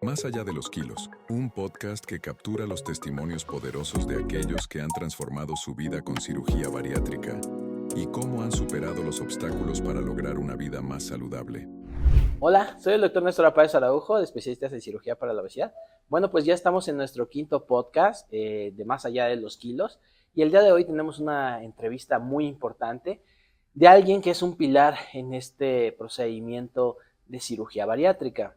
Más allá de los kilos, un podcast que captura los testimonios poderosos de aquellos que han transformado su vida con cirugía bariátrica y cómo han superado los obstáculos para lograr una vida más saludable. Hola, soy el doctor Néstor Páez Araujo, de especialistas en cirugía para la obesidad. Bueno, pues ya estamos en nuestro quinto podcast de Más allá de los kilos y el día de hoy tenemos una entrevista muy importante de alguien que es un pilar en este procedimiento de cirugía bariátrica,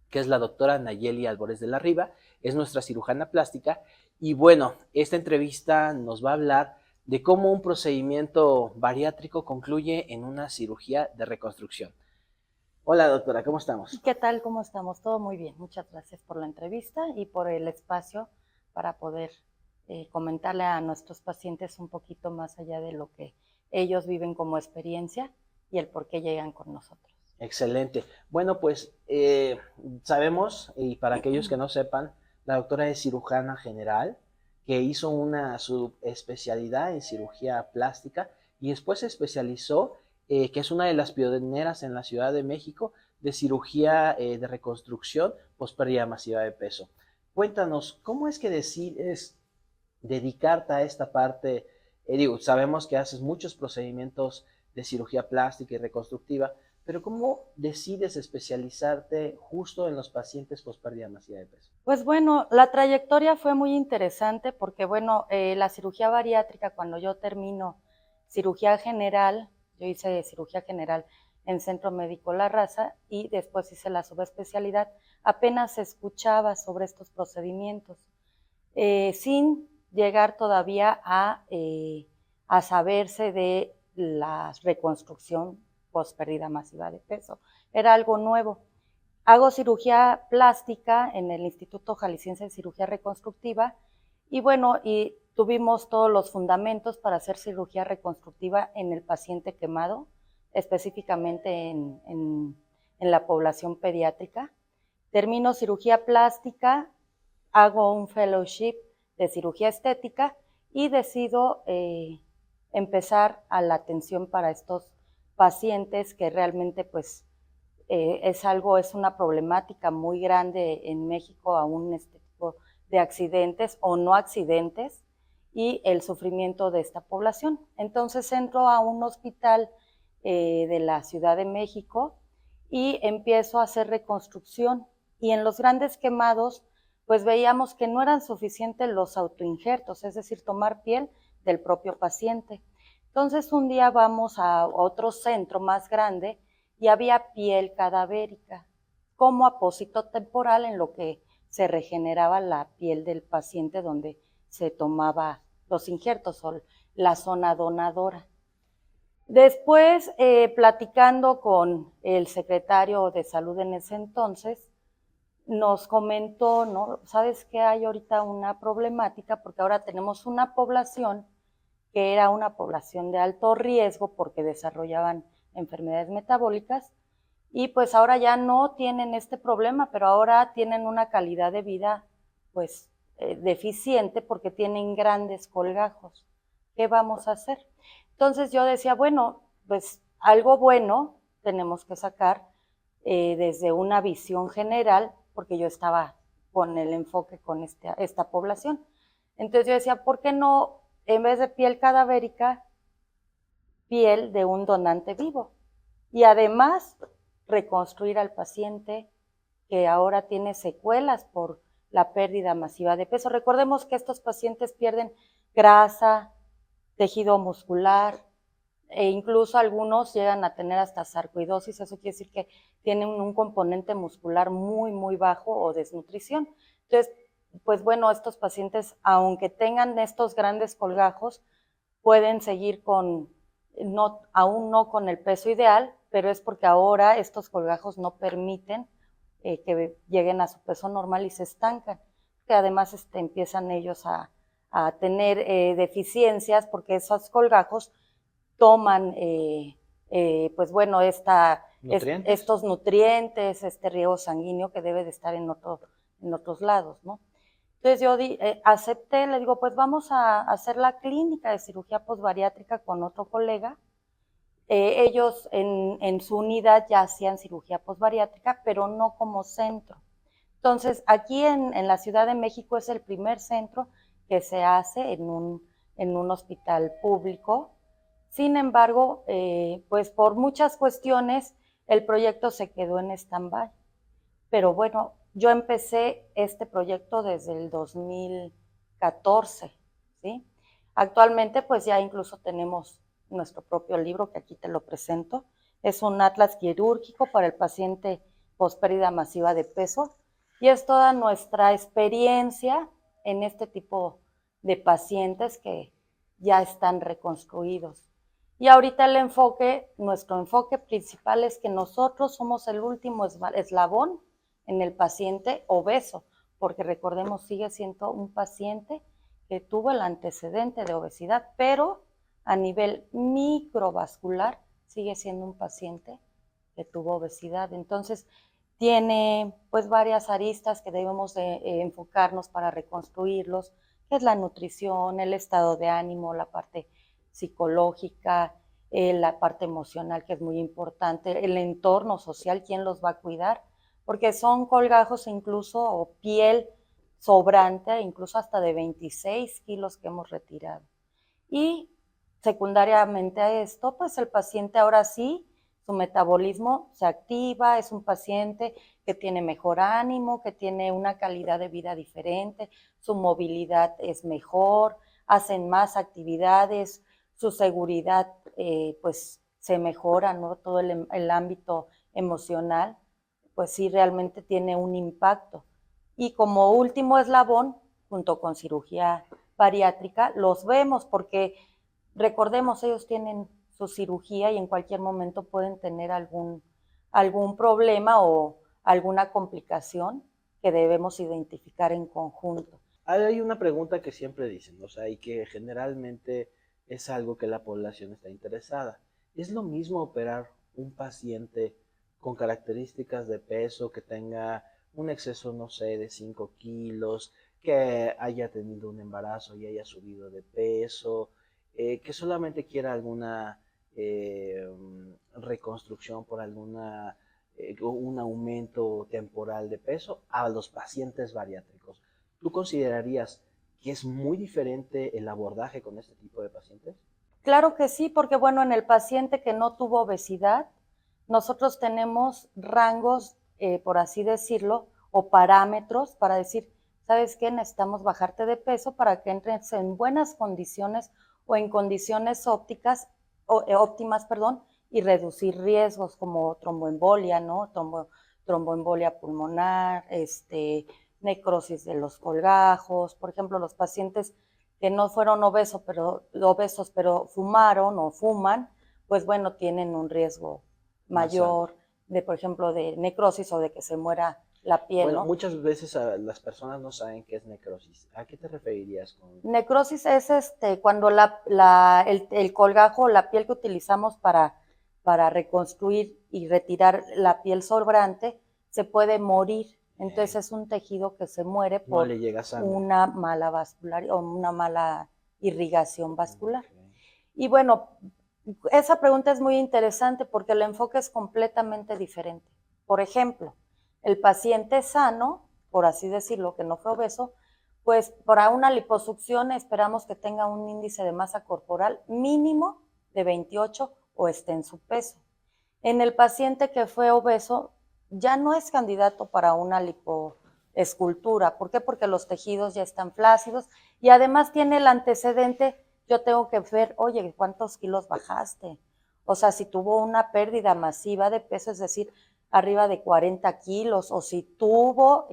que es la doctora Nayeli Álvarez de la Riva, es nuestra cirujana plástica y bueno, esta entrevista nos va a hablar de cómo un procedimiento bariátrico concluye en una cirugía de reconstrucción. Hola doctora, ¿cómo estamos? ¿Qué tal? ¿Cómo estamos? Todo muy bien. Muchas gracias por la entrevista y por el espacio para poder comentarle a nuestros pacientes un poquito más allá de lo que ellos viven como experiencia y el por qué llegan con nosotros. Excelente. Bueno, pues sabemos, y para aquellos que no sepan, la doctora es cirujana general, que hizo una subespecialidad en cirugía plástica y después se especializó, que es una de las pioneras en la Ciudad de México, de cirugía de reconstrucción post pérdida masiva de peso. Cuéntanos, ¿cómo es que decides dedicarte a esta parte? Sabemos que haces muchos procedimientos de cirugía plástica y reconstructiva, pero ¿cómo decides especializarte justo en los pacientes post pérdida masiva de peso? Pues bueno, la trayectoria fue muy interesante porque bueno, la cirugía bariátrica, cuando yo termino cirugía general, yo hice cirugía general en Centro Médico La Raza y después hice la subespecialidad, apenas se escuchaba sobre estos procedimientos, sin llegar todavía a saberse de la reconstrucción post pérdida masiva de peso. Era algo nuevo. Hago cirugía plástica en el Instituto Jalisciense de Cirugía Reconstructiva y bueno, y tuvimos todos los fundamentos para hacer cirugía reconstructiva en el paciente quemado, específicamente en la población pediátrica. Termino cirugía plástica, hago un fellowship de cirugía estética y decido empezar a la atención para estos pacientes que realmente pues es una problemática muy grande en México aún este tipo de accidentes o no accidentes y el sufrimiento de esta población. Entonces entro a un hospital de la Ciudad de México y empiezo a hacer reconstrucción y en los grandes quemados pues veíamos que no eran suficientes los autoinjertos, es decir, tomar piel del propio paciente. Entonces un día vamos a otro centro más grande y había piel cadavérica como apósito temporal en lo que se regeneraba la piel del paciente donde se tomaba los injertos o la zona donadora. Después, platicando con el secretario de salud en ese entonces, nos comentó, ¿no? ¿Sabes qué? Hay ahorita una problemática porque ahora tenemos una población que era una población de alto riesgo porque desarrollaban enfermedades metabólicas y pues ahora ya no tienen este problema, pero ahora tienen una calidad de vida pues deficiente porque tienen grandes colgajos. ¿Qué vamos a hacer? Entonces yo decía, bueno, pues algo bueno tenemos que sacar desde una visión general, porque yo estaba con el enfoque con esta población. Entonces yo decía, ¿por qué no, en vez de piel cadavérica, piel de un donante vivo? Y además, reconstruir al paciente que ahora tiene secuelas por la pérdida masiva de peso. Recordemos que estos pacientes pierden grasa, tejido muscular, e incluso algunos llegan a tener hasta sarcoidosis, eso quiere decir que tienen un componente muscular muy, muy bajo o desnutrición. Entonces, pues bueno, estos pacientes, aunque tengan estos grandes colgajos, pueden seguir aún no con el peso ideal, pero es porque ahora estos colgajos no permiten que lleguen a su peso normal y se estancan, que además empiezan ellos a tener deficiencias porque esos colgajos toman pues bueno, estos nutrientes, este riego sanguíneo que debe de estar en otros lados, ¿no? Entonces yo acepté, le digo, pues vamos a hacer la clínica de cirugía posbariátrica con otro colega. Ellos en su unidad ya hacían cirugía posbariátrica, pero no como centro. Entonces, aquí en la Ciudad de México es el primer centro que se hace en un hospital público. Sin embargo, pues por muchas cuestiones, el proyecto se quedó en stand-by. Pero bueno, yo empecé este proyecto desde el 2014, ¿sí? Actualmente, pues ya incluso tenemos nuestro propio libro, que aquí te lo presento. Es un atlas quirúrgico para el paciente pospérdida masiva de peso, y es toda nuestra experiencia en este tipo de pacientes que ya están reconstruidos. Y ahorita nuestro enfoque principal es que nosotros somos el último eslabón en el paciente obeso, porque recordemos, sigue siendo un paciente que tuvo el antecedente de obesidad, pero a nivel microvascular sigue siendo un paciente que tuvo obesidad. Entonces, tiene pues varias aristas que debemos de enfocarnos para reconstruirlos, que es la nutrición, el estado de ánimo, la parte psicológica, la parte emocional, que es muy importante, el entorno social, quién los va a cuidar, porque son colgajos incluso o piel sobrante, incluso hasta de 26 kilos que hemos retirado. Y secundariamente a esto, pues el paciente ahora sí, su metabolismo se activa, es un paciente que tiene mejor ánimo, que tiene una calidad de vida diferente, su movilidad es mejor, hacen más actividades, su seguridad pues se mejora, ¿no? Todo el ámbito emocional, pues sí realmente tiene un impacto. Y como último eslabón, junto con cirugía bariátrica, los vemos porque recordemos, ellos tienen su cirugía y en cualquier momento pueden tener algún problema o alguna complicación que debemos identificar en conjunto. Hay una pregunta que siempre dicen, o sea, y que generalmente es algo que la población está interesada. ¿Es lo mismo operar un paciente con características de peso, que tenga un exceso, no sé, de 5 kilos, que haya tenido un embarazo y haya subido de peso, que solamente quiera alguna reconstrucción por un aumento temporal de peso, a los pacientes bariátricos? ¿Tú considerarías que es muy diferente el abordaje con este tipo de pacientes? Claro que sí, porque bueno, en el paciente que no tuvo obesidad, nosotros tenemos rangos, por así decirlo, o parámetros para decir, ¿sabes qué? Necesitamos bajarte de peso para que entres en buenas condiciones o en condiciones óptimas, perdón, y reducir riesgos como tromboembolia, ¿no? Tromboembolia pulmonar, necrosis de los colgajos, por ejemplo, los pacientes que no fueron obesos, pero fumaron o fuman, pues bueno, tienen un riesgo Más alto. mayor de, por ejemplo, de necrosis o de que se muera la piel, Bueno, ¿no? muchas veces las personas no saben qué es necrosis. ¿A qué te referirías con...? Necrosis es cuando el colgajo, la piel que utilizamos para reconstruir y retirar la piel sobrante, se puede morir. Entonces es un tejido que se muere No por le llega sangre. una mala vascular o una mala irrigación vascular. Okay. Y bueno, esa pregunta es muy interesante porque el enfoque es completamente diferente. Por ejemplo, el paciente sano, por así decirlo, que no fue obeso, pues para una liposucción esperamos que tenga un índice de masa corporal mínimo de 28 o esté en su peso. En el paciente que fue obeso, ya no es candidato para una lipoescultura. ¿Por qué? Porque los tejidos ya están flácidos y además tiene el antecedente. Yo tengo que ver, oye, ¿cuántos kilos bajaste? O sea, si tuvo una pérdida masiva de peso, es decir, arriba de 40 kilos, o si tuvo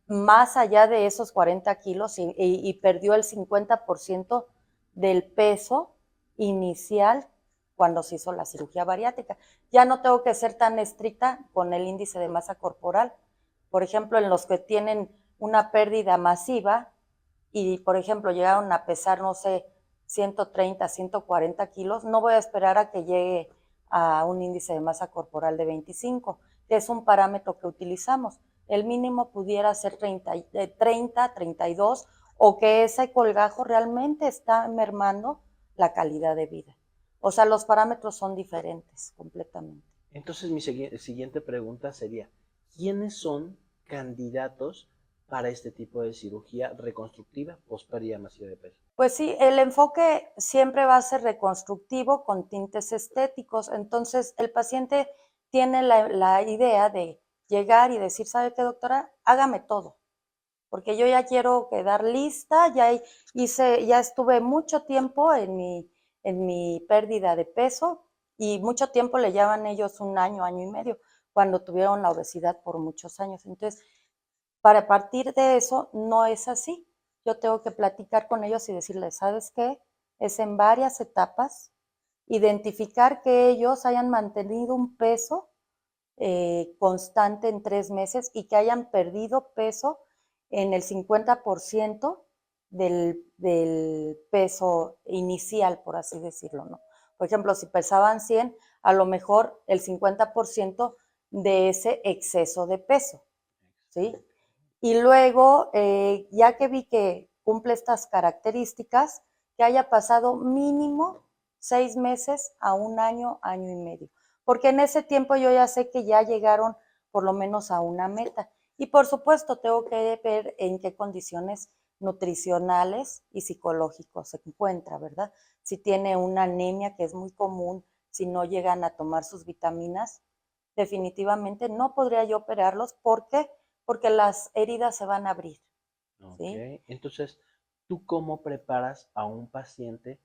más allá de esos 40 kilos y perdió el 50% del peso inicial cuando se hizo la cirugía bariátrica. Ya no tengo que ser tan estricta con el índice de masa corporal. Por ejemplo, en los que tienen una pérdida masiva y, por ejemplo, llegaron a pesar, no sé, 130, 140 kilos, no voy a esperar a que llegue a un índice de masa corporal de 25, que es un parámetro que utilizamos. El mínimo pudiera ser 30, 32, o que ese colgajo realmente está mermando la calidad de vida. O sea, los parámetros son diferentes completamente. Entonces mi siguiente pregunta sería, ¿quiénes son candidatos para este tipo de cirugía reconstructiva post pérdida masiva de peso? Pues sí, el enfoque siempre va a ser reconstructivo con tintes estéticos. Entonces, el paciente tiene la idea de llegar y decir, ¿sabe qué, doctora? Hágame todo, porque yo ya quiero quedar lista, ya estuve mucho tiempo en mi pérdida de peso y mucho tiempo le llaman ellos un año, año y medio, cuando tuvieron la obesidad por muchos años. Entonces, para partir de eso, no es así. Yo tengo que platicar con ellos y decirles, ¿sabes qué? Es en varias etapas, identificar que ellos hayan mantenido un peso constante en 3 meses y que hayan perdido peso en el 50% del peso inicial, por así decirlo, ¿no? Por ejemplo, si pesaban 100, a lo mejor el 50% de ese exceso de peso, ¿sí? Y luego, ya que vi que cumple estas características, que haya pasado mínimo 6 meses a un año, año y medio. Porque en ese tiempo yo ya sé que ya llegaron por lo menos a una meta. Y por supuesto, tengo que ver en qué condiciones nutricionales y psicológicos se encuentra, ¿verdad? Si tiene una anemia, que es muy común, si no llegan a tomar sus vitaminas, definitivamente no podría yo operarlos. ¿Por qué? Porque las heridas se van a abrir, Ok, ¿sí? entonces, ¿tú cómo preparas a un paciente?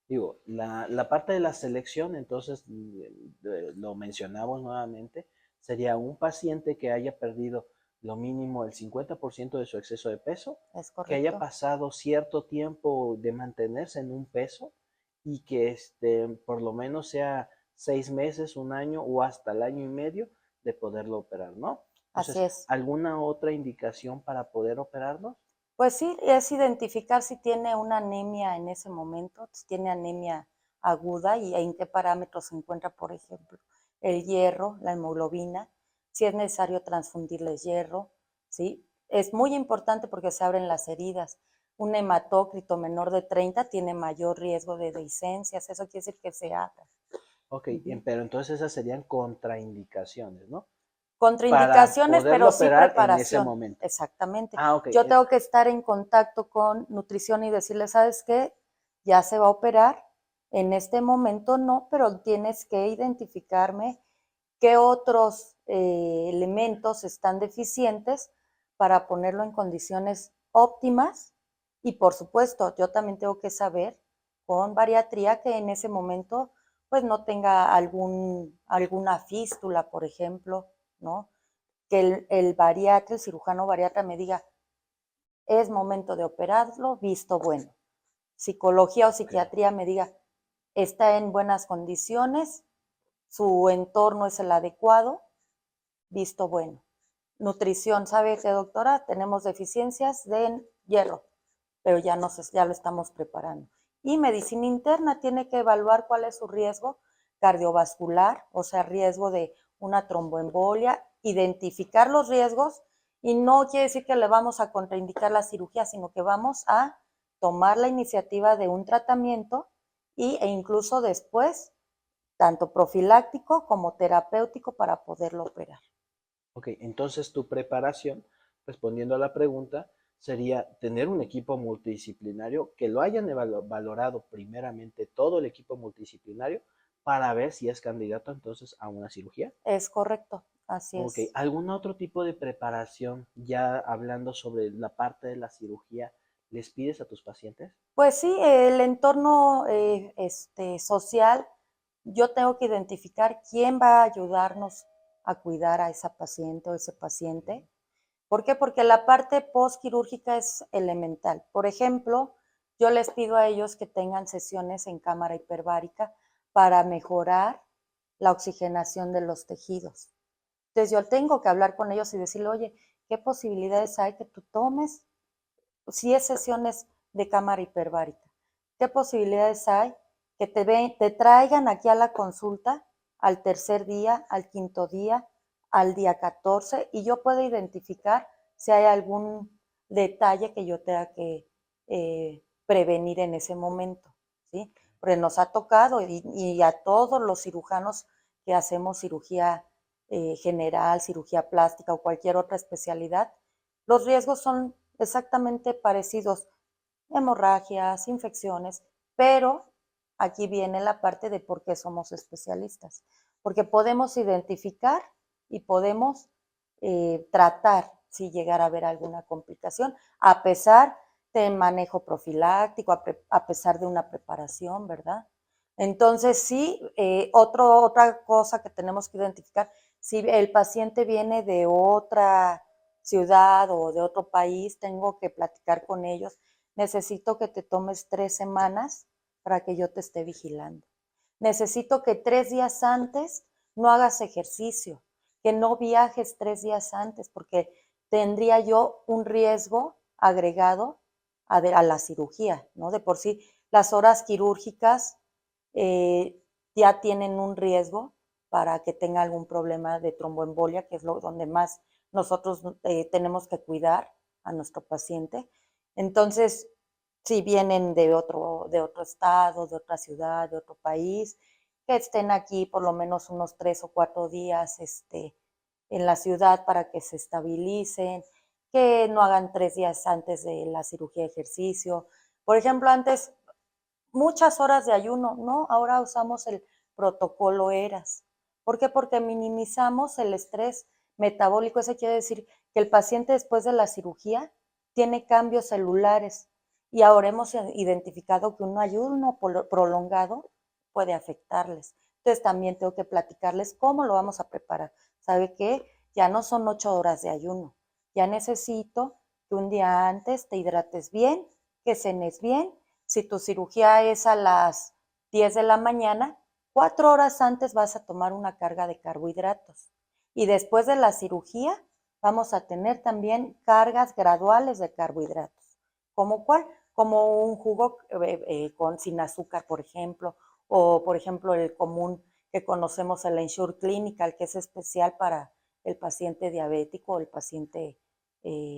Digo, la parte de la selección, entonces, lo mencionamos nuevamente, sería un paciente que haya perdido lo mínimo el 50% de su exceso de peso, Es que haya correcto. pasado cierto tiempo de mantenerse en un peso y que por lo menos sea 6 meses, un año o hasta el año y medio de poderlo operar, ¿no? Así Entonces, es. ¿alguna otra indicación para poder operarlo? Pues sí, es identificar si tiene una anemia en ese momento, si tiene anemia aguda y en qué parámetros se encuentra, por ejemplo, el hierro, la hemoglobina, si es necesario transfundirles hierro, ¿sí? Es muy importante porque se abren las heridas. Un hematócrito menor de 30 tiene mayor riesgo de dehiscencias, eso quiere decir que se abra. Ok, Ujú. pero entonces esas serían contraindicaciones, ¿no? Para Contraindicaciones, poderlo pero sí operar en ese preparación, momento. exactamente. Ah, ok. Yo tengo que estar en contacto con nutrición y decirle, ¿sabes qué? Ya se va a operar, en este momento no, pero tienes que identificarme qué otros elementos están deficientes para ponerlo en condiciones óptimas. Y por supuesto, yo también tengo que saber con bariatría que en ese momento pues no tenga alguna fístula, por ejemplo, ¿no? Que el bariatra, el cirujano bariatra me diga, es momento de operarlo, visto bueno. Psicología o Ok. psiquiatría me diga, está en buenas condiciones, su entorno es el adecuado, visto bueno. Nutrición, ¿sabe qué, doctora? Tenemos deficiencias de hierro, pero ya lo estamos preparando. Y medicina interna tiene que evaluar cuál es su riesgo cardiovascular, o sea, riesgo de una tromboembolia, identificar los riesgos y no quiere decir que le vamos a contraindicar la cirugía, sino que vamos a tomar la iniciativa de un tratamiento e incluso después, tanto profiláctico como terapéutico para poderlo operar. Ok, entonces tu preparación, respondiendo a la pregunta, sería tener un equipo multidisciplinario que lo hayan valorado primeramente todo el equipo multidisciplinario para ver si es candidato entonces a una cirugía. Es correcto, así Ok, es. ¿algún otro tipo de preparación, ya hablando sobre la parte de la cirugía, les pides a tus pacientes? Pues sí, el entorno social, yo tengo que identificar quién va a ayudarnos a cuidar a esa paciente o ese paciente. ¿Por qué? Porque la parte postquirúrgica es elemental. Por ejemplo, yo les pido a ellos que tengan sesiones en cámara hiperbárica para mejorar la oxigenación de los tejidos. Entonces yo tengo que hablar con ellos y decirle, oye, ¿qué posibilidades hay que tú tomes si es sesiones de cámara hiperbárica? ¿Qué posibilidades hay que te traigan aquí a la consulta al tercer día, al quinto día, al día 14 y yo puedo identificar si hay algún detalle que yo tenga que prevenir en ese momento, ¿sí? Porque nos ha tocado y a todos los cirujanos que hacemos cirugía general, cirugía plástica o cualquier otra especialidad, los riesgos son exactamente parecidos, hemorragias, infecciones, pero aquí viene la parte de por qué somos especialistas, porque podemos identificar y podemos tratar si llegara a haber alguna complicación, a pesar de manejo profiláctico, a pesar de una preparación, ¿verdad? Entonces, sí, otra cosa que tenemos que identificar, si el paciente viene de otra ciudad o de otro país, tengo que platicar con ellos. Necesito que te tomes 3 semanas para que yo te esté vigilando. Necesito que 3 días antes no hagas ejercicio, que no viajes 3 días antes, porque tendría yo un riesgo agregado a la cirugía, ¿no? De por sí, las horas quirúrgicas ya tienen un riesgo para que tenga algún problema de tromboembolia, que es donde más nosotros tenemos que cuidar a nuestro paciente. Entonces, si vienen de otro estado, de otra ciudad, de otro país, que estén aquí por lo menos unos 3 o 4 días en la ciudad para que se estabilicen, que no hagan 3 días antes de la cirugía de ejercicio. Por ejemplo, antes muchas horas de ayuno, ¿no? Ahora usamos el protocolo ERAS. ¿Por qué? Porque minimizamos el estrés metabólico. Eso quiere decir que el paciente después de la cirugía tiene cambios celulares y ahora hemos identificado que un ayuno prolongado puede afectarles. Entonces también tengo que platicarles cómo lo vamos a preparar. ¿Sabe qué? Ya no son 8 horas de ayuno. Ya necesito que un día antes te hidrates bien, que cenes bien. Si tu cirugía es a las 10 de la mañana, 4 horas antes vas a tomar una carga de carbohidratos. Y después de la cirugía vamos a tener también cargas graduales de carbohidratos. ¿Cómo cuál? Como un jugo sin azúcar, por ejemplo, o por ejemplo el común que conocemos, el Ensure Clinical, que es especial para el paciente diabético o el paciente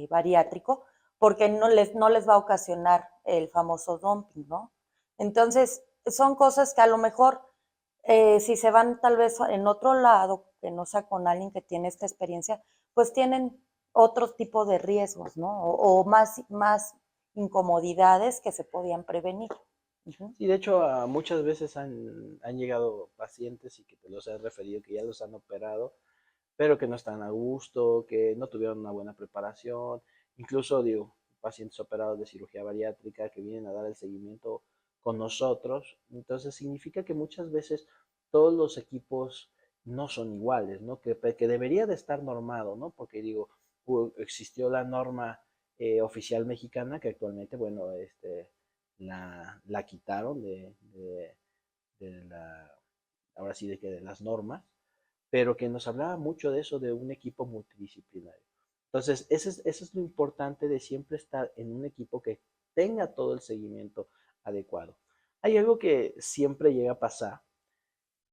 bariátrico, porque no les va a ocasionar el famoso dumping, ¿no? Entonces, son cosas que a lo mejor, si se van tal vez en otro lado, que no sea con alguien que tiene esta experiencia, pues tienen otro tipo de riesgos, ¿no? O más incomodidades que se podían prevenir. Uh-huh. Sí, de hecho, muchas veces han llegado pacientes y que te los he referido, que ya los han operado, pero que no están a gusto, que no tuvieron una buena preparación, incluso digo, pacientes operados de cirugía bariátrica que vienen a dar el seguimiento con nosotros. Entonces significa que muchas veces todos los equipos no son iguales, ¿no? Que debería de estar normado, ¿no? Porque digo, existió la norma oficial mexicana que actualmente, bueno, la quitaron de la, ahora sí, de que de las normas, pero que nos hablaba mucho de eso, de un equipo multidisciplinario. Entonces, eso es lo importante de siempre estar en un equipo que tenga todo el seguimiento adecuado. Hay algo que siempre llega a pasar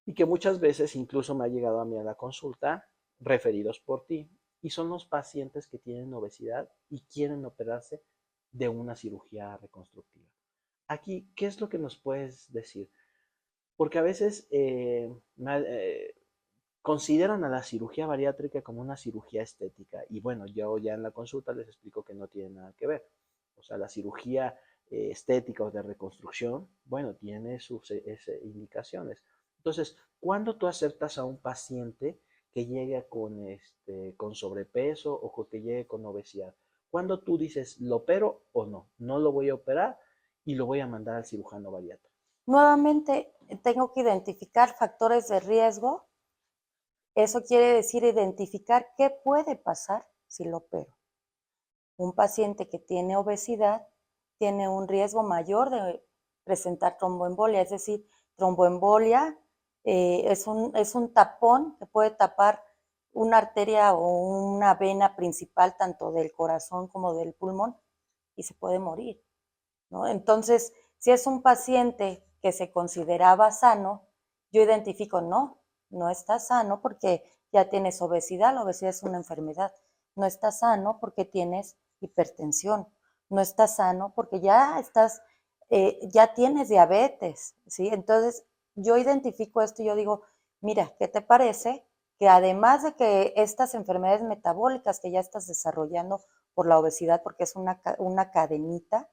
y que muchas veces incluso me ha llegado a mí a la consulta, referidos por ti, y son los pacientes que tienen obesidad y quieren operarse de una cirugía reconstructiva. Aquí, ¿qué es lo que nos puedes decir? Porque a veces consideran a la cirugía bariátrica como una cirugía estética. Y bueno, yo ya en la consulta les explico que no tiene nada que ver. O sea, la cirugía estética o de reconstrucción, bueno, tiene sus indicaciones. Entonces, cuando tú aceptas a un paciente que llegue con sobrepeso o que llegue con obesidad, cuando tú dices, ¿lo opero o no? No lo voy a operar y lo voy a mandar al cirujano bariátrico. Nuevamente, tengo que identificar factores de riesgo. Eso quiere decir identificar qué puede pasar si lo opero. Un paciente que tiene obesidad tiene un riesgo mayor de presentar tromboembolia, es decir, tromboembolia es un tapón que puede tapar una arteria o una vena principal tanto del corazón como del pulmón y se puede morir, ¿no? Entonces, si es un paciente que se consideraba sano, yo identifico, no está sano porque ya tienes obesidad, la obesidad es una enfermedad, no está sano porque tienes hipertensión, no está sano porque ya tienes diabetes, ¿sí? Entonces, yo identifico esto y yo digo, mira, ¿qué te parece que además de que estas enfermedades metabólicas que ya estás desarrollando por la obesidad, porque es una cadenita,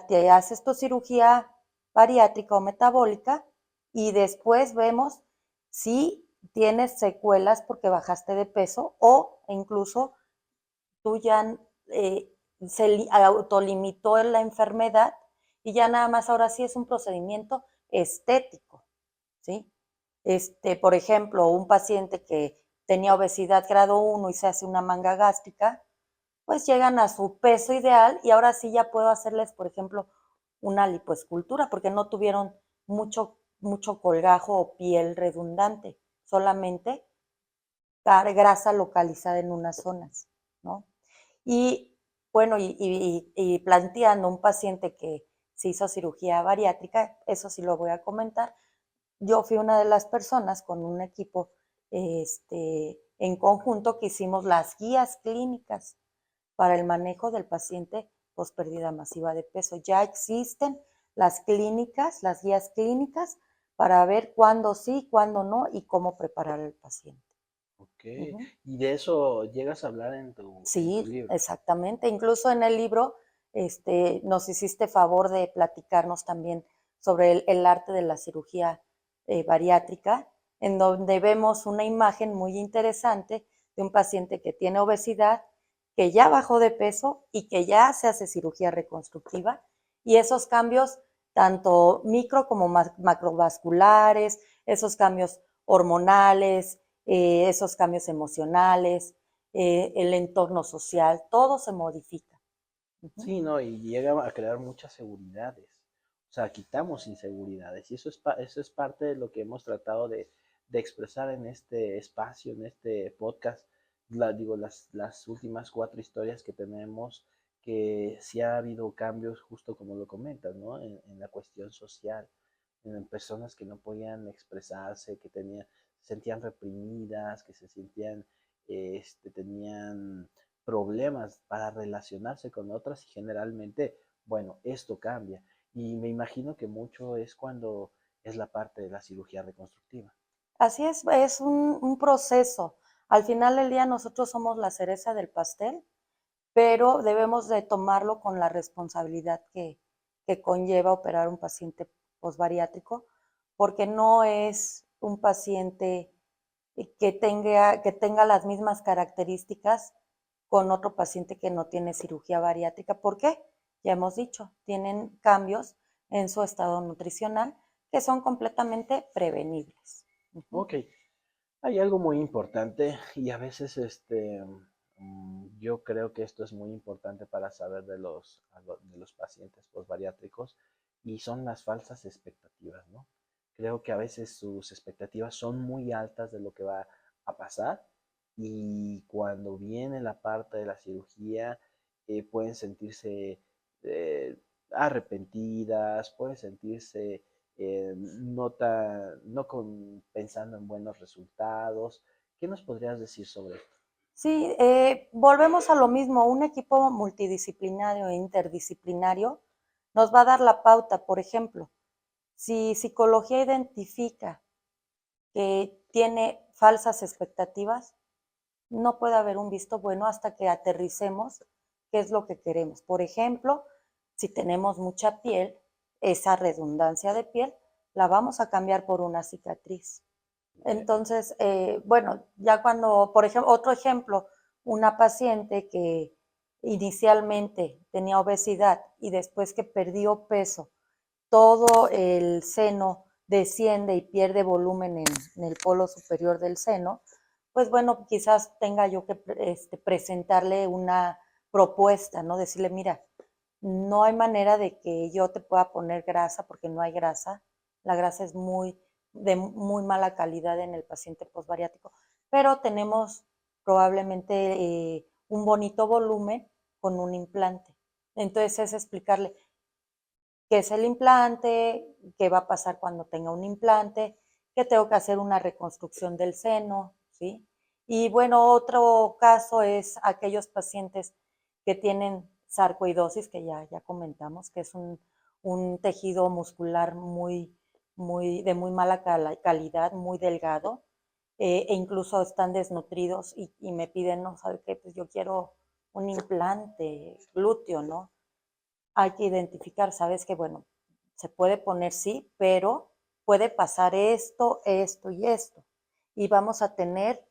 te haces tu cirugía bariátrica o metabólica y después vemos si tienes secuelas porque bajaste de peso o incluso tú ya se autolimitó la enfermedad y ya nada más ahora sí es un procedimiento estético, ¿sí? Por ejemplo, un paciente que tenía obesidad grado 1 y se hace una manga gástrica, pues llegan a su peso ideal y ahora sí ya puedo hacerles, por ejemplo, una lipoescultura porque no tuvieron mucho colgajo o piel redundante, solamente grasa localizada en unas zonas, ¿no? Y bueno, y planteando un paciente que se hizo cirugía bariátrica, eso sí lo voy a comentar, yo fui una de las personas con un equipo en conjunto que hicimos las guías clínicas para el manejo del paciente post pérdida masiva de peso. Ya existen las clínicas, las guías clínicas para ver cuándo sí, cuándo no y cómo preparar al paciente. Ok, Ujú. y de eso llegas a hablar en tu Sí, libro. exactamente. Incluso en el libro nos hiciste favor de platicarnos también sobre el arte de la cirugía bariátrica, en donde vemos una imagen muy interesante de un paciente que tiene obesidad, que ya bajó de peso y que ya se hace cirugía reconstructiva. Y esos cambios, tanto micro como macrovasculares, esos cambios hormonales, esos cambios emocionales, el entorno social, todo se modifica. Uh-huh. Sí, ¿no? Y llega a crear muchas seguridades. O sea, quitamos inseguridades. Y eso es parte de lo que hemos tratado de expresar en este espacio, en este podcast. Digo, las últimas 4 historias que tenemos, que sí ha habido cambios, justo como lo comentas, ¿no? En la cuestión social, en personas que no podían expresarse, se sentían reprimidas, que se sentían, tenían problemas para relacionarse con otras y generalmente, bueno, esto cambia. Y me imagino que mucho es cuando es la parte de la cirugía reconstructiva. Así es un proceso. Al final del día nosotros somos la cereza del pastel, pero debemos de tomarlo con la responsabilidad que conlleva operar un paciente posbariátrico, porque no es un paciente que tenga las mismas características con otro paciente que no tiene cirugía bariátrica. ¿Por qué? Ya hemos dicho, tienen cambios en su estado nutricional que son completamente prevenibles. Uh-huh. Ok, hay algo muy importante y a veces yo creo que esto es muy importante para saber de los pacientes postbariátricos y son las falsas expectativas, ¿no? Creo que a veces sus expectativas son muy altas de lo que va a pasar y cuando viene la parte de la cirugía pueden sentirse eh, arrepentidas, pueden sentirse pensando en buenos resultados. ¿Qué nos podrías decir sobre esto? Sí, volvemos a lo mismo, un equipo multidisciplinario e interdisciplinario nos va a dar la pauta. Por ejemplo, si psicología identifica que tiene falsas expectativas, no puede haber un visto bueno hasta que aterricemos qué es lo que queremos. Por ejemplo, si tenemos mucha piel, esa redundancia de piel la vamos a cambiar por una cicatriz. Entonces, bueno, ya cuando, por ejemplo, otro ejemplo, una paciente que inicialmente tenía obesidad y después que perdió peso, todo el seno desciende y pierde volumen en el polo superior del seno, pues bueno, quizás tenga yo que presentarle una propuesta, ¿no? Decirle, mira, no hay manera de que yo te pueda poner grasa porque no hay grasa. La grasa es de muy mala calidad en el paciente postbariátrico, pero tenemos probablemente un bonito volumen con un implante. Entonces es explicarle qué es el implante, qué va a pasar cuando tenga un implante, que tengo que hacer una reconstrucción del seno, ¿sí? Y bueno, otro caso es aquellos pacientes que tienen sarcoidosis, que ya comentamos, que es un tejido muscular de muy mala calidad, muy delgado, e incluso están desnutridos y me piden, no, ¿sabe qué? Pues yo quiero un implante glúteo, ¿no? Hay que identificar, ¿sabes? Que bueno, se puede poner sí, pero puede pasar esto, esto y esto. Y vamos a tener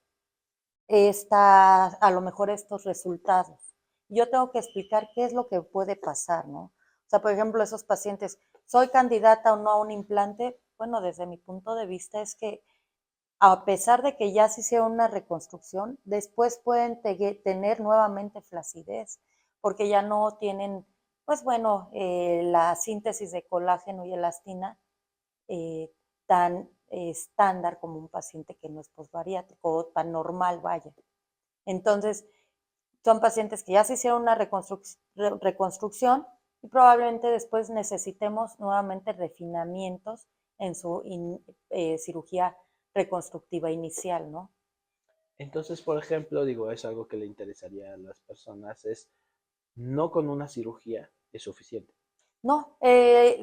a lo mejor estos resultados. Yo tengo que explicar qué es lo que puede pasar, ¿no? O sea, por ejemplo, esos pacientes, ¿soy candidata o no a un implante? Bueno, desde mi punto de vista es que a pesar de que ya se hicieron una reconstrucción, después pueden tener nuevamente flacidez, porque ya no tienen, pues bueno, la síntesis de colágeno y elastina eh, tan estándar como un paciente que no es posbariátrico o tan normal, vaya. Entonces, son pacientes que ya se hicieron una reconstrucción y probablemente después necesitemos nuevamente refinamientos en su cirugía reconstructiva inicial, ¿no? Entonces, por ejemplo, digo, es algo que le interesaría a las personas, es no con una cirugía es suficiente. No,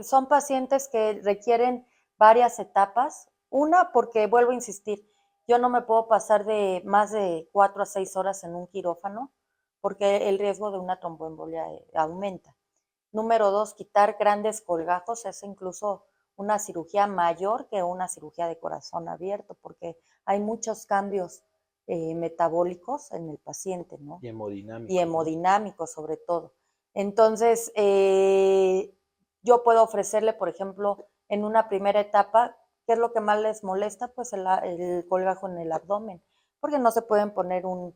son pacientes que requieren varias etapas. Una, porque vuelvo a insistir, yo no me puedo pasar de más de 4 a 6 horas en un quirófano porque el riesgo de una tromboembolia aumenta. Número 2, quitar grandes colgajos es incluso una cirugía mayor que una cirugía de corazón abierto porque hay muchos cambios metabólicos en el paciente, ¿no? Y hemodinámico, Y ¿no? hemodinámico sobre todo. Entonces, yo puedo ofrecerle, por ejemplo, en una primera etapa, ¿qué es lo que más les molesta? Pues el colgajo en el abdomen, porque no se pueden poner un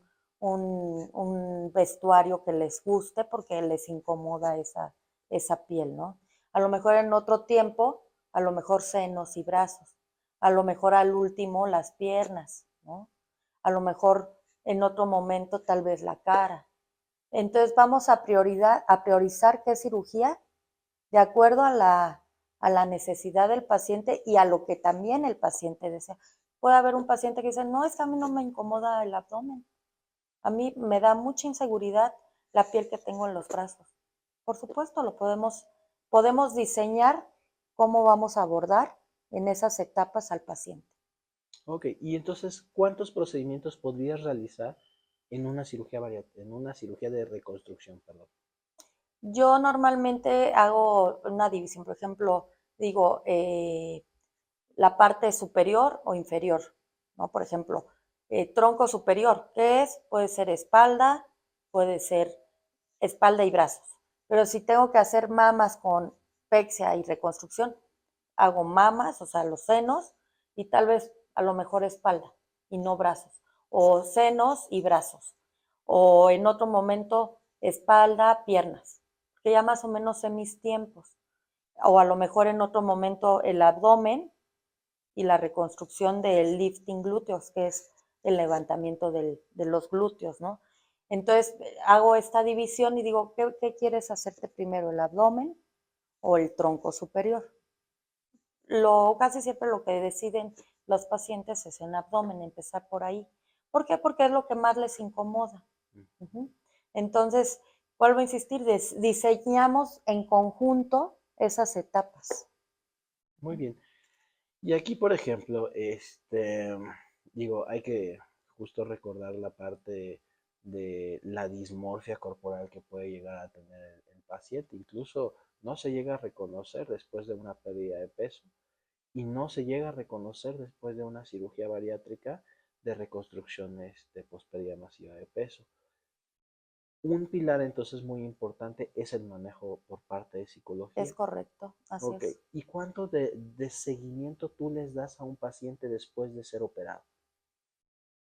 vestuario que les guste porque les incomoda esa piel, ¿no? A lo mejor en otro tiempo, a lo mejor senos y brazos, a lo mejor al último las piernas, ¿no? A lo mejor en otro momento tal vez la cara. Entonces vamos a priorizar qué cirugía de acuerdo a la necesidad del paciente y a lo que también el paciente desea. Puede haber un paciente que dice, no, es que a mí no me incomoda el abdomen, a mí me da mucha inseguridad la piel que tengo en los brazos. Por supuesto, podemos diseñar cómo vamos a abordar en esas etapas al paciente. Ok, y entonces, ¿cuántos procedimientos podrías realizar en una cirugía en una cirugía de reconstrucción, perdón? Yo normalmente hago una división, por ejemplo, digo, la parte superior o inferior, ¿no? Por ejemplo, tronco superior, ¿qué es? Puede ser puede ser espalda y brazos. Pero si tengo que hacer mamas con pexia y reconstrucción, hago mamas, o sea, los senos, y tal vez a lo mejor espalda y no brazos, o senos y brazos, o en otro momento espalda, piernas, que ya más o menos sé mis tiempos, o a lo mejor en otro momento el abdomen y la reconstrucción del lifting glúteos, que es el levantamiento de los glúteos, ¿no? Entonces hago esta división y digo, ¿qué quieres hacerte primero, el abdomen o el tronco superior? Casi siempre lo que deciden los pacientes es en abdomen, empezar por ahí. ¿Por qué? Porque es lo que más les incomoda. Uh-huh. Entonces, vuelvo a insistir, diseñamos en conjunto esas etapas. Muy bien. Y aquí, por ejemplo, digo, hay que justo recordar la parte de la dismorfia corporal que puede llegar a tener el paciente. Incluso no se llega a reconocer después de una pérdida de peso y no se llega a reconocer después de una cirugía bariátrica de reconstrucciones de pospérdida masiva de peso. Un pilar entonces muy importante es el manejo por parte de Es psicología. correcto, así Ok, es. ¿y cuánto de seguimiento tú les das a un paciente después de ser operado?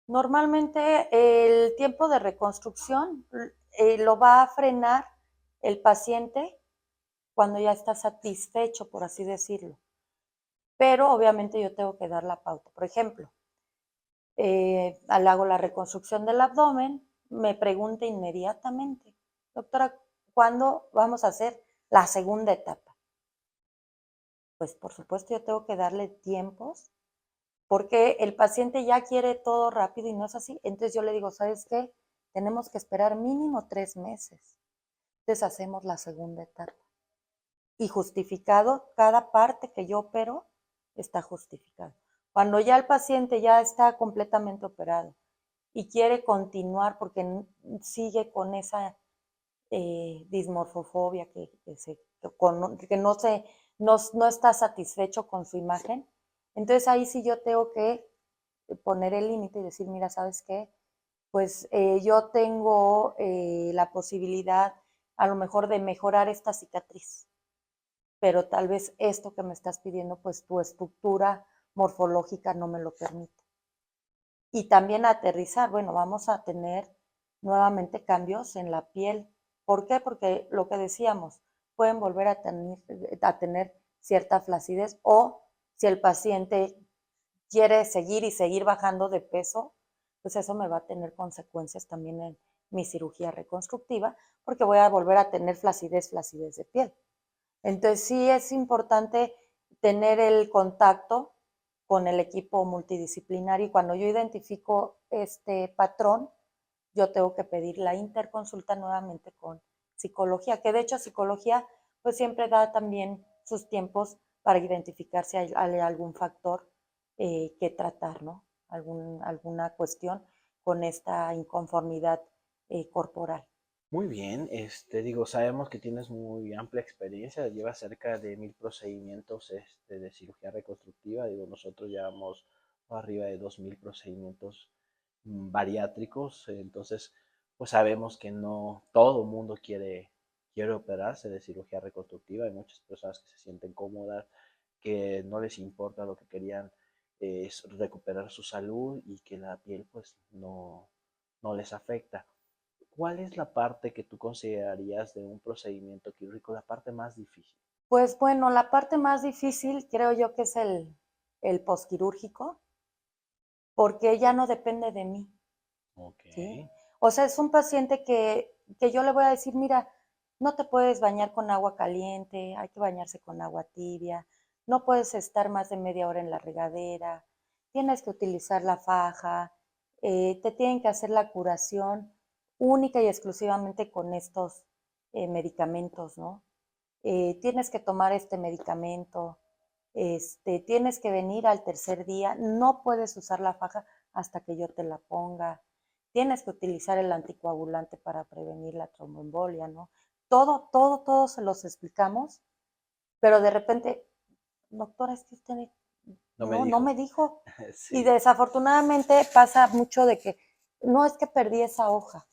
Normalmente el tiempo de reconstrucción lo va a frenar el paciente cuando ya está satisfecho, por así decirlo. Pero obviamente yo tengo que dar la pauta. Por ejemplo, al hago la reconstrucción del abdomen, me pregunta inmediatamente, doctora, ¿cuándo vamos a hacer la segunda etapa? Pues por supuesto yo tengo que darle tiempos porque el paciente ya quiere todo rápido y no es así. Entonces yo le digo, ¿sabes qué? Tenemos que esperar mínimo 3 meses. Entonces hacemos la segunda etapa. Y justificado, cada parte que yo opero está justificado. Cuando ya el paciente ya está completamente operado y quiere continuar porque sigue con esa dismorfofobia que no está satisfecho con su imagen, entonces ahí sí yo tengo que poner el límite y decir, mira, ¿sabes qué? Pues yo tengo la posibilidad a lo mejor de mejorar esta cicatriz, pero tal vez esto que me estás pidiendo, pues tu estructura morfológica no me lo permite. Y también aterrizar, bueno, vamos a tener nuevamente cambios en la piel. ¿Por qué? Porque lo que decíamos, pueden volver a tener cierta flacidez o si el paciente quiere seguir y seguir bajando de peso, pues eso me va a tener consecuencias también en mi cirugía reconstructiva, porque voy a volver a tener flacidez de piel. Entonces sí es importante tener el contacto con el equipo multidisciplinario y cuando yo identifico este patrón, yo tengo que pedir la interconsulta nuevamente con psicología, que de hecho psicología pues siempre da también sus tiempos para identificar si hay algún factor que tratar, ¿no? Alguna cuestión con esta inconformidad corporal. Muy bien, digo, sabemos que tienes muy amplia experiencia, llevas cerca de 1000 procedimientos de cirugía reconstructiva, digo, nosotros llevamos arriba de 2000 procedimientos bariátricos, entonces, pues sabemos que no todo el mundo quiere operarse de cirugía reconstructiva, hay muchas personas que se sienten cómodas, que no les importa lo que querían es recuperar su salud y que la piel pues no les afecta. ¿Cuál es la parte que tú considerarías de un procedimiento quirúrgico la parte más difícil? Pues bueno, la parte más difícil creo yo que es el posquirúrgico, porque ya no depende de mí, Ok. ¿sí? O sea, es un paciente que yo le voy a decir, mira, no te puedes bañar con agua caliente, hay que bañarse con agua tibia, no puedes estar más de media hora en la regadera, tienes que utilizar la faja, te tienen que hacer la curación única y exclusivamente con estos medicamentos, ¿no? Tienes que tomar este medicamento, tienes que venir al tercer día, no puedes usar la faja hasta que yo te la ponga, tienes que utilizar el anticoagulante para prevenir la tromboembolia, ¿no? Todo se los explicamos, pero de repente, doctora, es que usted No me no dijo. me dijo. Y Sí. desafortunadamente pasa mucho de que no es que perdí esa hoja.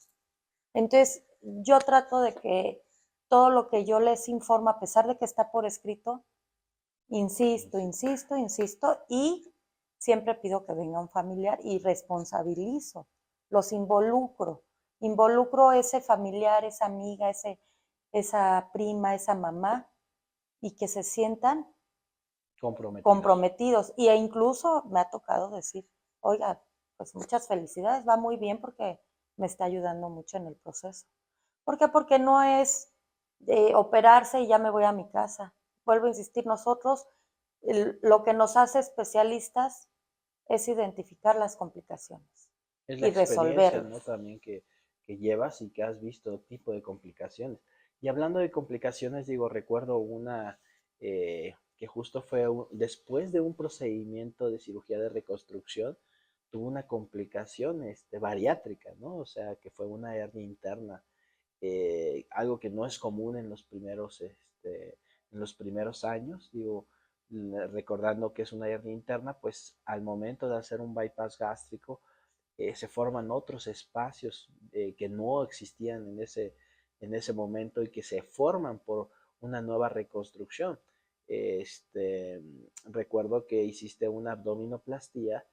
Entonces, yo trato de que todo lo que yo les informo, a pesar de que está por escrito, insisto, y siempre pido que venga un familiar y responsabilizo, los involucro ese familiar, esa amiga, esa prima, esa mamá, y que se sientan Comprometidos. comprometidos. E incluso me ha tocado decir, oiga, pues muchas felicidades, va muy bien porque me está ayudando mucho en el proceso. ¿Por qué? Porque no es operarse y ya me voy a mi casa. Vuelvo a insistir, nosotros lo que nos hace especialistas es identificar las complicaciones Es la y experiencia, ¿no? resolverlas. También que llevas y que has visto tipo de complicaciones. Y hablando de complicaciones, digo, recuerdo una que justo fue después de un procedimiento de cirugía de reconstrucción, tuvo una complicación bariátrica, ¿no? O sea, que fue una hernia interna, algo que no es común en los primeros años, digo, recordando que es una hernia interna, pues al momento de hacer un bypass gástrico, se forman otros espacios que no existían en ese momento y que se forman por una nueva reconstrucción. Este, recuerdo que hiciste una abdominoplastía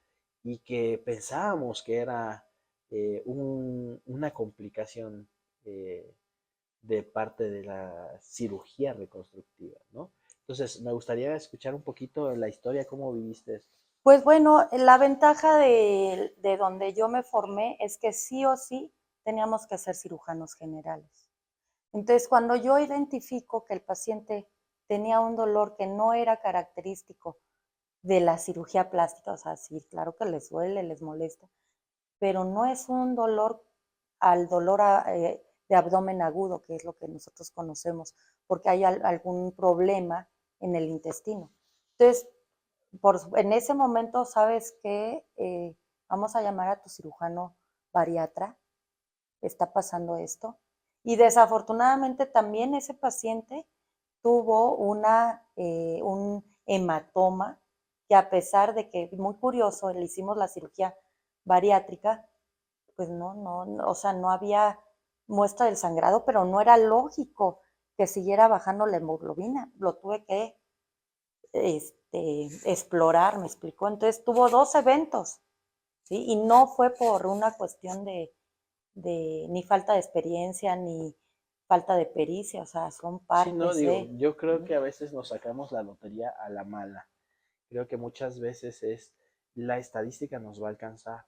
y que pensábamos que era una complicación eh, de parte de la cirugía reconstructiva, ¿no? Entonces, me gustaría escuchar un poquito la historia, cómo viviste esto. Pues bueno, la ventaja de donde yo me formé es que sí o sí teníamos que ser cirujanos generales. Entonces, cuando yo identifico que el paciente tenía un dolor que no era característico de la cirugía plástica, o sea, sí, claro que les duele, les molesta, pero no es un dolor al dolor de abdomen agudo, que es lo que nosotros conocemos, porque hay algún problema en el intestino. Entonces, en ese momento, ¿sabes qué? Vamos a llamar a tu cirujano bariatra, está pasando esto. Y desafortunadamente también ese paciente tuvo un hematoma que, a pesar de que, muy curioso, le hicimos la cirugía bariátrica, pues no, o sea, no había muestra del sangrado, pero no era lógico que siguiera bajando la hemoglobina. Lo tuve que explorar, me explicó. Entonces tuvo 2 eventos, ¿sí? Y no fue por una cuestión de ni falta de experiencia, ni falta de pericia, o sea, son Sí, no, partes digo, de... yo creo que a veces nos sacamos la lotería a la mala. Creo que muchas veces la estadística nos va a alcanzar.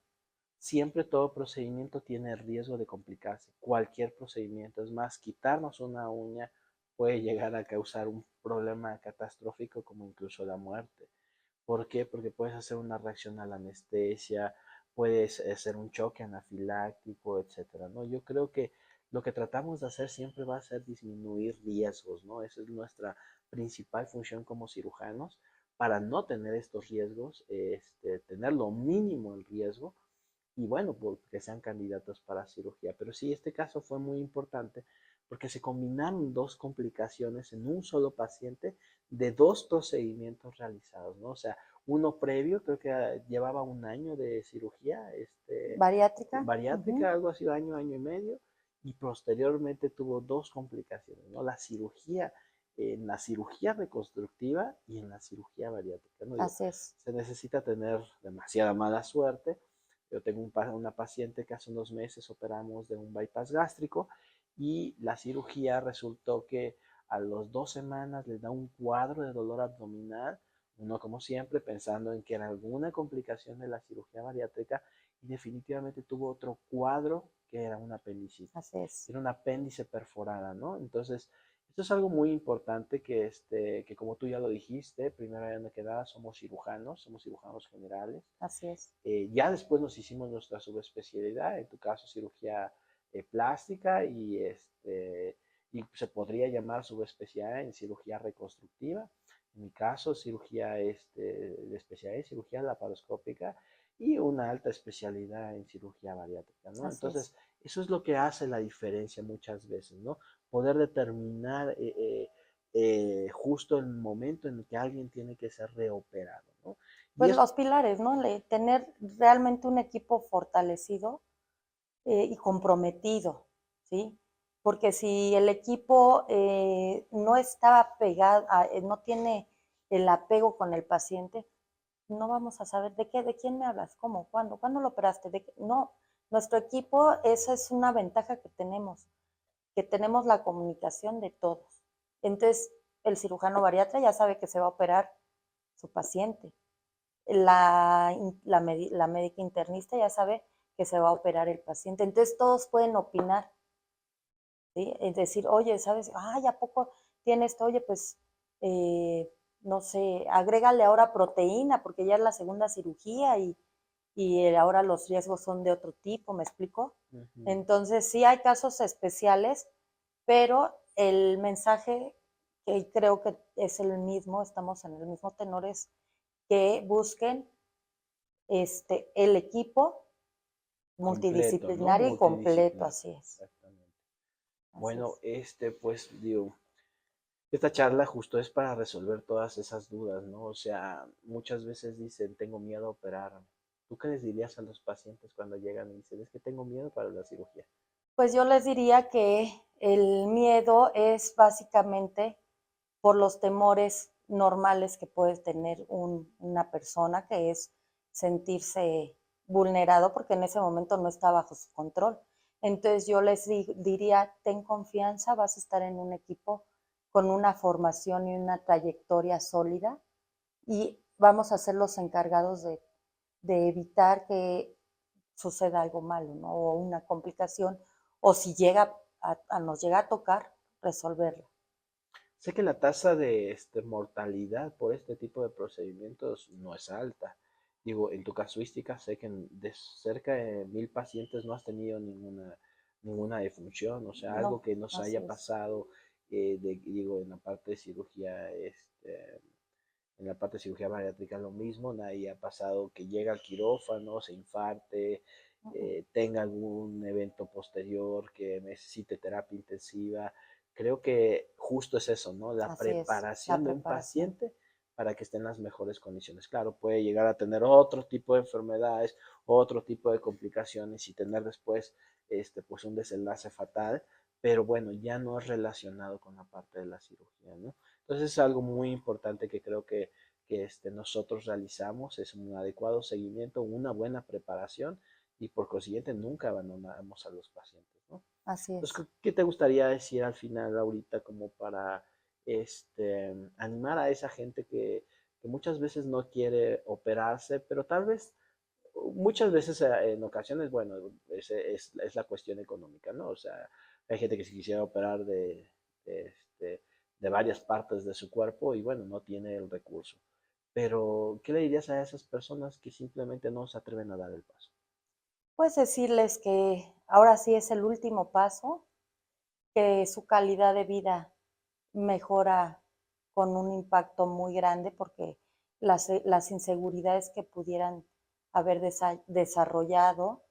Siempre todo procedimiento tiene el riesgo de complicarse. Cualquier procedimiento, es más, quitarnos una uña puede llegar a causar un problema catastrófico como incluso la muerte. ¿Por qué? Porque puedes hacer una reacción a la anestesia, puedes hacer un choque anafiláctico, etcétera, ¿no? Yo creo que lo que tratamos de hacer siempre va a ser disminuir riesgos, ¿no? Esa es nuestra principal función como cirujanos para no tener estos riesgos, tener lo mínimo el riesgo y bueno, porque sean candidatos para cirugía. Pero sí, este caso fue muy importante porque se combinaron dos complicaciones en un solo paciente de dos procedimientos realizados, ¿no? O sea, uno previo, creo que llevaba un año de cirugía, Bariátrica. bariátrica, algo así, año, año y medio, y posteriormente tuvo dos complicaciones, ¿no? En la cirugía reconstructiva y en la cirugía bariátrica, ¿no? Digo, Así es. se necesita tener demasiada mala suerte. Yo tengo una paciente que hace unos meses operamos de un bypass gástrico y la cirugía resultó que a las 2 semanas le da un cuadro de dolor abdominal, uno como siempre pensando en que era alguna complicación de la cirugía bariátrica y definitivamente tuvo otro cuadro que era una apendicitis, Así es. era un apéndice perforada, ¿no? Entonces, esto es algo muy importante que como tú ya lo dijiste, primero que nada somos cirujanos generales. Así es. Ya después nos hicimos nuestra subespecialidad, en tu caso cirugía plástica y se podría llamar subespecialidad en cirugía reconstructiva. En mi caso, cirugía de especialidad en cirugía laparoscópica y una alta especialidad en cirugía bariátrica, ¿no? Así es. Entonces, eso es lo que hace la diferencia muchas veces, ¿no? Poder determinar justo el momento en el que alguien tiene que ser reoperado, ¿no? Y Pues es los pilares, ¿no? Tener realmente un equipo fortalecido y comprometido, ¿sí? Porque si el equipo no está pegado, no tiene el apego con el paciente, no vamos a saber de quién me hablas, cómo, cuándo lo operaste, no, nuestro equipo, esa es una ventaja que tenemos la comunicación de todos. Entonces, el cirujano bariatra ya sabe que se va a operar su paciente, la médica internista ya sabe que se va a operar el paciente. Entonces todos pueden opinar, ¿sí? Es decir, oye, ¿sabes? Ay, ¿a poco tiene esto? Oye, pues, no sé, agrégale ahora proteína, porque ya es la segunda cirugía y ahora los riesgos son de otro tipo, ¿me explico? Ujú. Entonces sí hay casos especiales, pero el mensaje que creo que es el mismo, estamos en el mismo tenor, es que busquen el equipo Completo, ¿no? multidisciplinario y completo, Multidisciplinar. así es, Exactamente. así Bueno, es. pues digo, esta charla justo es para resolver todas esas dudas, ¿no? O sea, muchas veces dicen, tengo miedo a operar. ¿Tú qué les dirías a los pacientes cuando llegan y dicen, es que tengo miedo para la cirugía? Pues yo les diría que el miedo es básicamente por los temores normales que puede tener una persona, que es sentirse vulnerado porque en ese momento no está bajo su control. Entonces yo les diría, ten confianza, vas a estar en un equipo con una formación y una trayectoria sólida y vamos a ser los encargados de evitar que suceda algo malo, ¿no? O una complicación, o si nos llega a tocar, resolverlo. Sé que la tasa de mortalidad por este tipo de procedimientos no es alta. Digo, en tu casuística sé que de cerca de 1,000 pacientes no has tenido ninguna defunción, o sea, algo No, que nos así haya es. pasado, digo, en la parte de cirugía en la parte de cirugía bariátrica lo mismo, nadie ha pasado que llega al quirófano, se infarte, tenga algún evento posterior que necesite terapia intensiva. Creo que justo es eso, ¿no? La Así es, la preparación de un preparación. paciente para que esté en las mejores condiciones. Claro, puede llegar a tener otro tipo de enfermedades, otro tipo de complicaciones y tener después pues un desenlace fatal, pero bueno, ya no es relacionado con la parte de la cirugía, ¿no? Entonces es algo muy importante que creo que nosotros realizamos, es un adecuado seguimiento, una buena preparación y por consiguiente nunca abandonamos a los pacientes, ¿no? Así es. Entonces, ¿qué te gustaría decir al final ahorita como para animar a esa gente que muchas veces no quiere operarse, pero tal vez muchas veces en ocasiones, bueno, es la cuestión económica, ¿no? O sea, hay gente que se quisiera operar de, este, de varias partes de su cuerpo y bueno, no tiene el recurso. Pero, ¿qué le dirías a esas personas que simplemente no se atreven a dar el paso? Pues decirles que ahora sí es el último paso, que su calidad de vida mejora con un impacto muy grande porque las inseguridades que pudieran haber desarrollado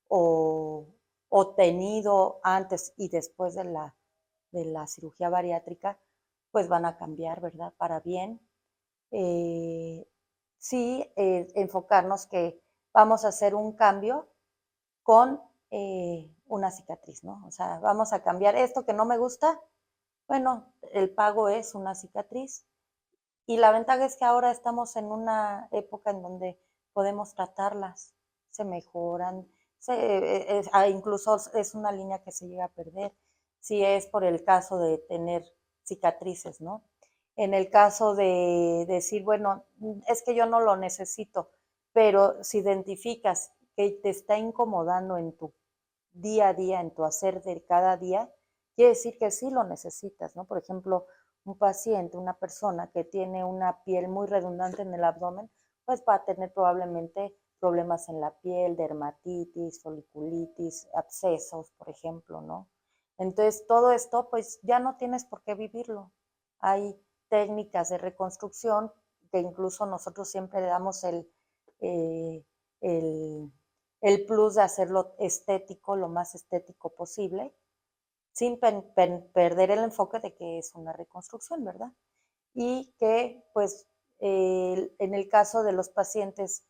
o, o tenido antes y después de la cirugía bariátrica, pues van a cambiar, ¿verdad? Para bien. Eh, sí, enfocarnos que vamos a hacer un cambio con una cicatriz, ¿no? O sea, vamos a cambiar esto que no me gusta, bueno, el pago es una cicatriz y la ventaja es que ahora estamos en una época en donde podemos tratarlas, se mejoran, incluso es una línea que se llega a perder, si es por el caso de tener cicatrices, ¿no? En el caso de decir, bueno, es que yo no lo necesito, pero si identificas que te está incomodando en tu día a día, en tu hacer de cada día, quiere decir que sí lo necesitas, ¿no? Por ejemplo, un paciente, una persona que tiene una piel muy redundante en el abdomen, pues va a tener probablemente problemas en la piel, dermatitis, foliculitis, abscesos, por ejemplo, ¿no? Entonces, todo esto, pues ya no tienes por qué vivirlo. Hay técnicas de reconstrucción que incluso nosotros siempre le damos eh, el, el plus de hacerlo estético, lo más estético posible, sin perder el enfoque de que es una reconstrucción, ¿verdad? Y que, pues, en el caso de los pacientes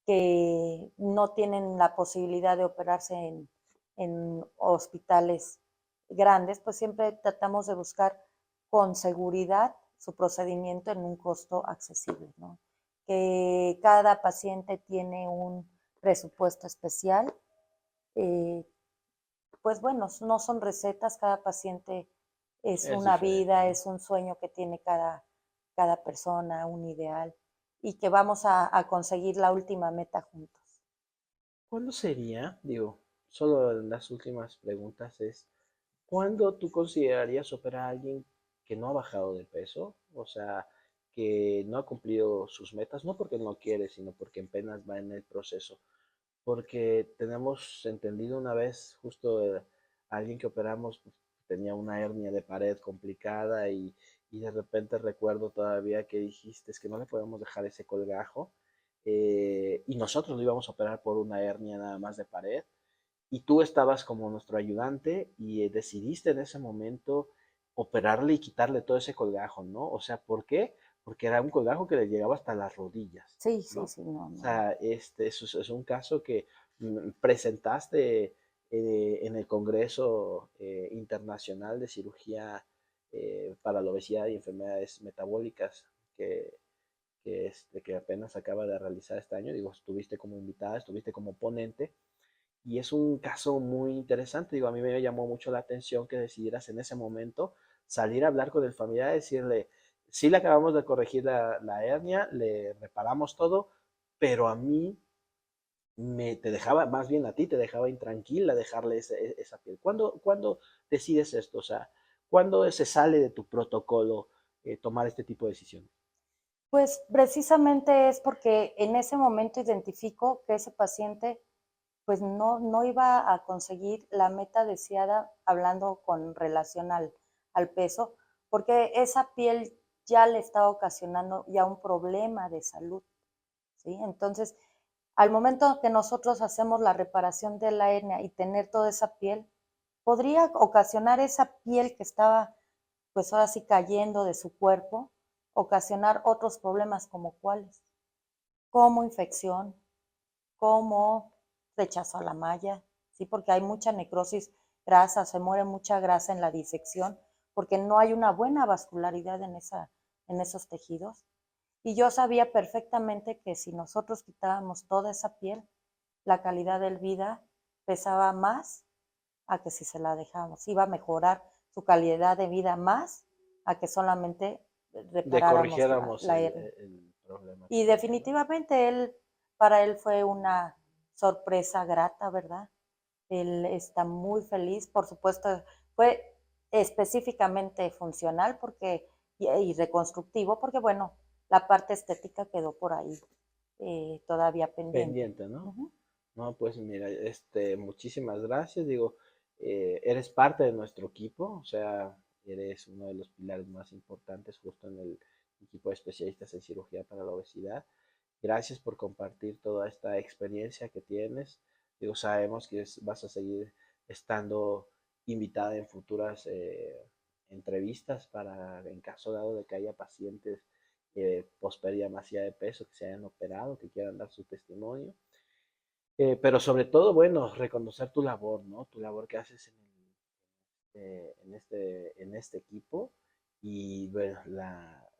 que no tienen la posibilidad de operarse en hospitales grandes, pues siempre tratamos de buscar con seguridad su procedimiento en un costo accesible, ¿no? Que cada paciente tiene un presupuesto especial, eh, pues bueno, no son recetas, cada paciente es Es una diferente, vida, ¿no? es un sueño que tiene cada persona, un ideal, y que vamos a conseguir la última meta juntos. ¿Cuándo sería, digo, solo en las últimas preguntas es, ¿cuándo tú considerarías operar a alguien que no ha bajado de peso? O sea, que no ha cumplido sus metas, no porque no quiere, sino porque apenas va en el proceso. Porque tenemos entendido una vez, justo alguien que operamos pues, tenía una hernia de pared complicada y de repente recuerdo todavía que dijiste es que no le podemos dejar ese colgajo y nosotros lo íbamos a operar por una hernia nada más de pared y tú estabas como nuestro ayudante y decidiste en ese momento operarle y quitarle todo ese colgajo, ¿no? O sea, ¿por qué? Porque era un colgajo que le llegaba hasta las rodillas, Sí, sí, ¿no? sí, no, O no. sea, eso es un caso que presentaste en el Congreso Internacional de Cirugía para la Obesidad y Enfermedades Metabólicas que, que apenas acaba de realizar este año. Digo, estuviste como invitada, estuviste como ponente y es un caso muy interesante. Digo, a mí me llamó mucho la atención que decidieras en ese momento salir a hablar con el familiar y decirle, sí le acabamos de corregir la hernia, le reparamos todo, pero a mí te dejaba, más bien a ti te dejaba intranquila dejarle esa piel. ¿Cuándo decides esto? O sea, ¿cuándo se sale de tu protocolo tomar este tipo de decisiones? Pues precisamente es porque en ese momento identifico que ese paciente pues no iba a conseguir la meta deseada hablando con relación al peso, porque esa piel ya le estaba ocasionando ya un problema de salud, ¿sí? Entonces, al momento que nosotros hacemos la reparación de la hernia y tener toda esa piel, podría ocasionar esa piel que estaba, pues ahora sí cayendo de su cuerpo, ocasionar otros problemas como cuáles, como infección, como rechazo a la malla, ¿sí? Porque hay mucha necrosis grasa, se muere mucha grasa en la disección, porque no hay una buena vascularidad en esos tejidos. Y yo sabía perfectamente que si nosotros quitábamos toda esa piel, la calidad de vida pesaba más a que si se la dejábamos. Iba a mejorar su calidad de vida más a que solamente reparáramos corrigiéramos la hernia. el problema que Y tenía, ¿no? definitivamente para él fue una sorpresa grata, ¿verdad? Él está muy feliz, por supuesto, fue específicamente funcional y reconstructivo, porque bueno, la parte estética quedó por ahí todavía pendiente. Pendiente, ¿no? Uh-huh. No, pues mira, muchísimas gracias. Digo, eres parte de nuestro equipo, o sea, eres uno de los pilares más importantes justo en el equipo de especialistas en cirugía para la obesidad. Gracias por compartir toda esta experiencia que tienes. Digo, sabemos que vas a seguir estando invitada en futuras entrevistas para, en caso dado de que haya pacientes post pérdida masiva de peso que se hayan operado, que quieran dar su testimonio. Pero sobre todo, bueno, reconocer tu labor, ¿no? Tu labor que haces en este equipo y bueno,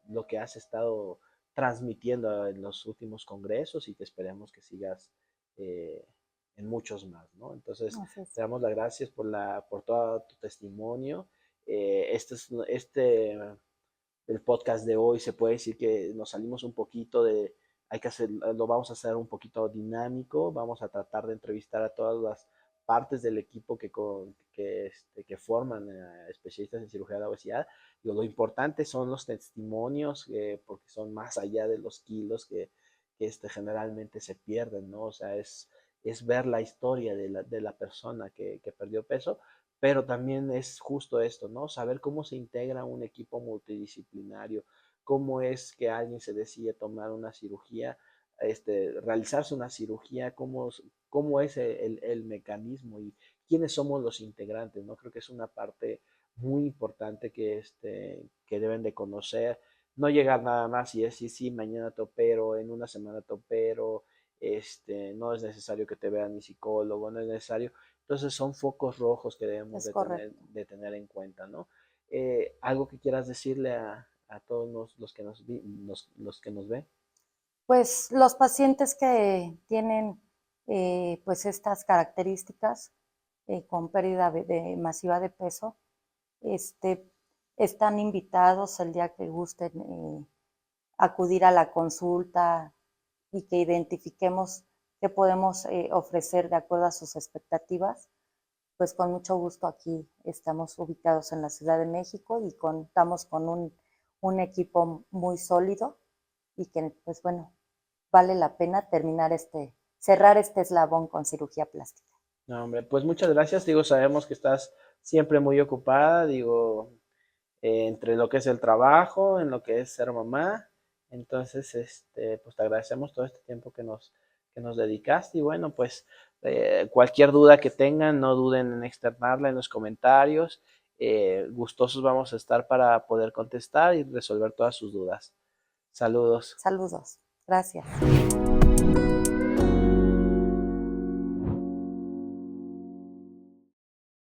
lo que has estado transmitiendo en los últimos congresos y que esperemos que sigas eh, en muchos más, ¿no? Entonces, te damos las gracias por todo tu testimonio. El podcast de hoy se puede decir que nos salimos un poquito hay que hacer, lo vamos a hacer un poquito dinámico, vamos a tratar de entrevistar a todas las partes del equipo que forman especialistas en cirugía de la obesidad. Lo importante son los testimonios, porque son más allá de los kilos que generalmente se pierden, ¿no? O sea, es ver la historia de la persona que perdió peso, pero también es justo esto, ¿no? Saber cómo se integra un equipo multidisciplinario, cómo es que alguien se decide tomar una cirugía, realizarse una cirugía, cómo es el mecanismo y quiénes somos los integrantes, ¿no? Creo que es una parte muy importante que deben de conocer. No llegar nada más y decir, sí, mañana te opero, en una semana te opero, no es necesario que te vea mi psicólogo, no es necesario. Entonces son focos rojos que debemos Es correcto. de tener en cuenta, ¿no? Algo que quieras decirle a todos los que los que nos ven. Pues los pacientes que tienen pues estas características con pérdida masiva de peso, este, están invitados el día que gusten acudir a la consulta y que identifiquemos qué podemos ofrecer de acuerdo a sus expectativas. Pues con mucho gusto aquí estamos ubicados en la Ciudad de México y contamos con un equipo muy sólido y que, pues bueno, vale la pena cerrar este eslabón con cirugía plástica. No, hombre, pues muchas gracias. Digo, sabemos que estás siempre muy ocupada, digo, entre lo que es el trabajo, en lo que es ser mamá. Entonces, pues te agradecemos todo este tiempo que nos dedicaste. Y bueno, pues cualquier duda que tengan, no duden en externarla en los comentarios. Gustosos vamos a estar para poder contestar y resolver todas sus dudas. Saludos. Saludos. Gracias.